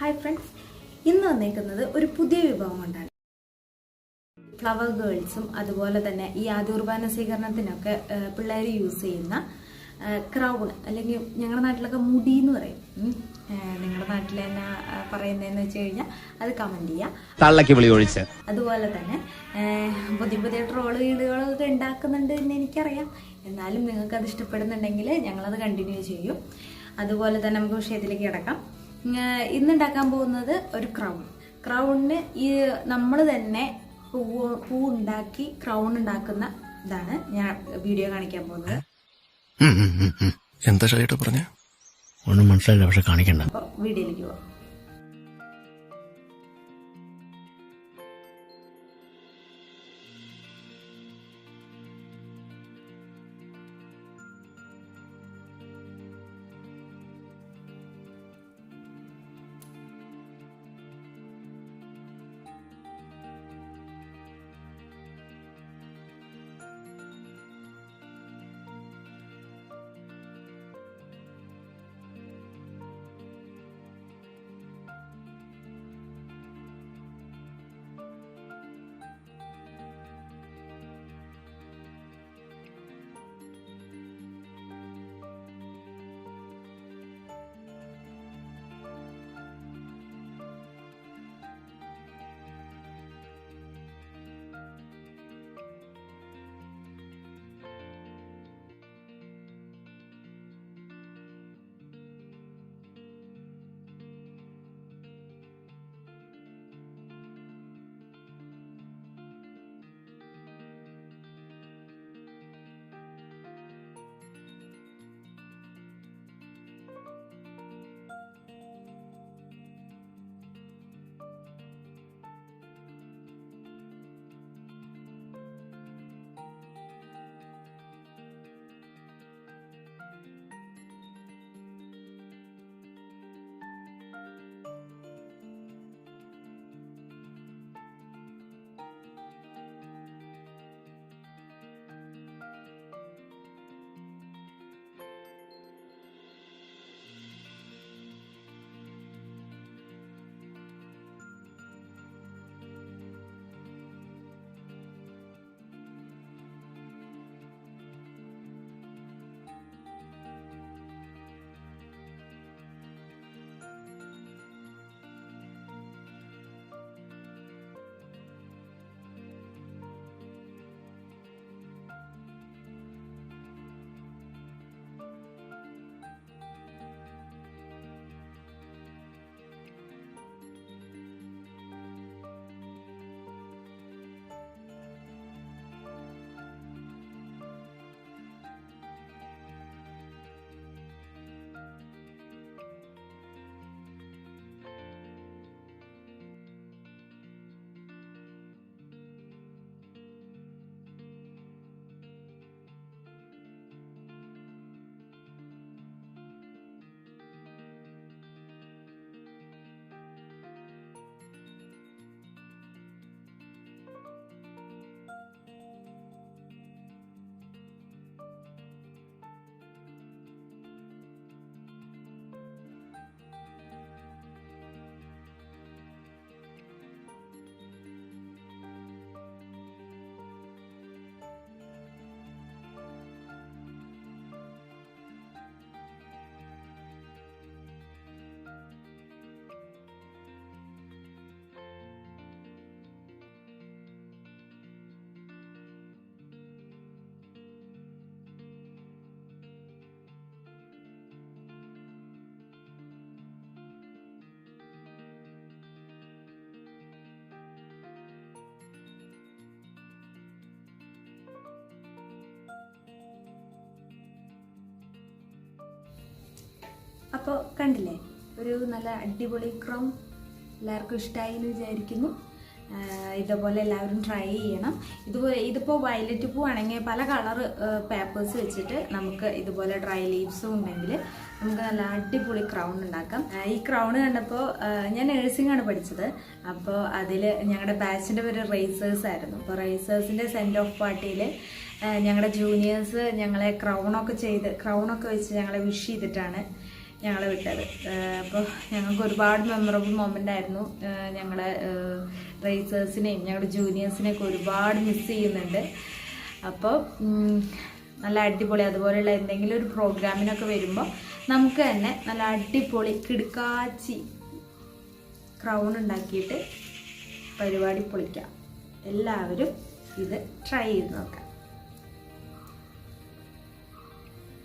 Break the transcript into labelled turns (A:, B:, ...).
A: Hi friends, ഇന്ന് വന്നേക്കുന്നത് ഒരു പുതിയ വിഭവം കൊണ്ടാണ്. ഫ്ലവർ ഗേൾസും അതുപോലെ തന്നെ ഈ ആദ്യോർബാന സ്വീകരണത്തിനൊക്കെ പിള്ളേർ യൂസ് ചെയ്യുന്ന ക്രൗൺ, അല്ലെങ്കിൽ ഞങ്ങളുടെ നാട്ടിലൊക്കെ മുടി എന്ന് പറയും. നിങ്ങളുടെ നാട്ടിൽ എന്നാ പറയുന്നതെന്ന് വെച്ച് കഴിഞ്ഞാൽ അത് കമന്റ് ചെയ്യാം. അതുപോലെ തന്നെ പുതിയ പുതിയ ട്രോള് വീടുകളൊക്കെ ഉണ്ടാക്കുന്നുണ്ട് എന്ന് എനിക്കറിയാം. എന്നാലും നിങ്ങൾക്ക് അത് ഇഷ്ടപ്പെടുന്നുണ്ടെങ്കിൽ ഞങ്ങളത് കണ്ടിന്യൂ ചെയ്യും. അതുപോലെ തന്നെ നമുക്ക് വിഷയത്തിലേക്ക് കിടക്കാം. ഇന്നുണ്ടാക്കാൻ പോകുന്നത് ഒരു ക്രൗണിന് ഈ നമ്മൾ തന്നെ പൂ ഉണ്ടാക്കി ക്രൗൺ ഉണ്ടാക്കുന്ന ഇതാണ് ഞാൻ വീഡിയോ കാണിക്കാൻ പോകുന്നത്.
B: എന്താ ശരിയായിട്ട് പറഞ്ഞ
C: ഒന്നും മനസ്സിലായില്ല, പക്ഷെ കാണിക്കണ്ട.
A: അപ്പോൾ വീഡിയോയിലേക്ക് പോവാം. അപ്പോൾ കണ്ടില്ലേ, ഒരു നല്ല അടിപൊളി ക്രൗൺ എല്ലാവർക്കും ഇഷ്ടമായി എന്ന് വിചാരിക്കുന്നു. ഇതുപോലെ എല്ലാവരും ട്രൈ ചെയ്യണം. ഇതിപ്പോൾ വയലറ്റ് പൂ ആണെങ്കിൽ പല കളർ പേപ്പേഴ്സ് വെച്ചിട്ട് നമുക്ക് ഇതുപോലെ ഡ്രൈ ലീവ്സും ഉണ്ടെങ്കിൽ നമുക്ക് നല്ല അടിപൊളി ക്രൗൺ ഉണ്ടാക്കാം. ഈ ക്രൗൺ കണ്ടപ്പോൾ ഞാൻ നഴ്സിംഗ് ആണ് പഠിച്ചത്. അപ്പോൾ അതിൽ ഞങ്ങളുടെ ബാച്ചിൻ്റെ പേര് റേസേഴ്സ് ആയിരുന്നു. അപ്പോൾ റേസേഴ്സിൻ്റെ സെൻഡ് ഓഫ് പാർട്ടിയിൽ ഞങ്ങളുടെ ജൂനിയേഴ്സ് ഞങ്ങളെ ക്രൗണൊക്കെ വെച്ച് ഞങ്ങളെ വിഷ് ചെയ്തിട്ടാണ് ഞങ്ങളെ വിട്ടത്. അപ്പോൾ ഞങ്ങൾക്ക് ഒരുപാട് മെമ്മറബിൾ മൊമെൻ്റ് ആയിരുന്നു. ഞങ്ങളെ റേസേഴ്സിനെയും ഞങ്ങളുടെ ജൂനിയേഴ്സിനെയൊക്കെ ഒരുപാട് മിസ് ചെയ്യുന്നുണ്ട്. അപ്പോൾ നല്ല അടിപൊളി അതുപോലെയുള്ള എന്തെങ്കിലും ഒരു പ്രോഗ്രാമിനൊക്കെ വരുമ്പോൾ നമുക്ക് തന്നെ നല്ല അടിപൊളി കിടുക്കാച്ചി ക്രൗൺ ഉണ്ടാക്കിയിട്ട് പരിപാടി പൊളിക്കാം. എല്ലാവരും ഇത് ട്രൈ ചെയ്ത് നോക്കാം.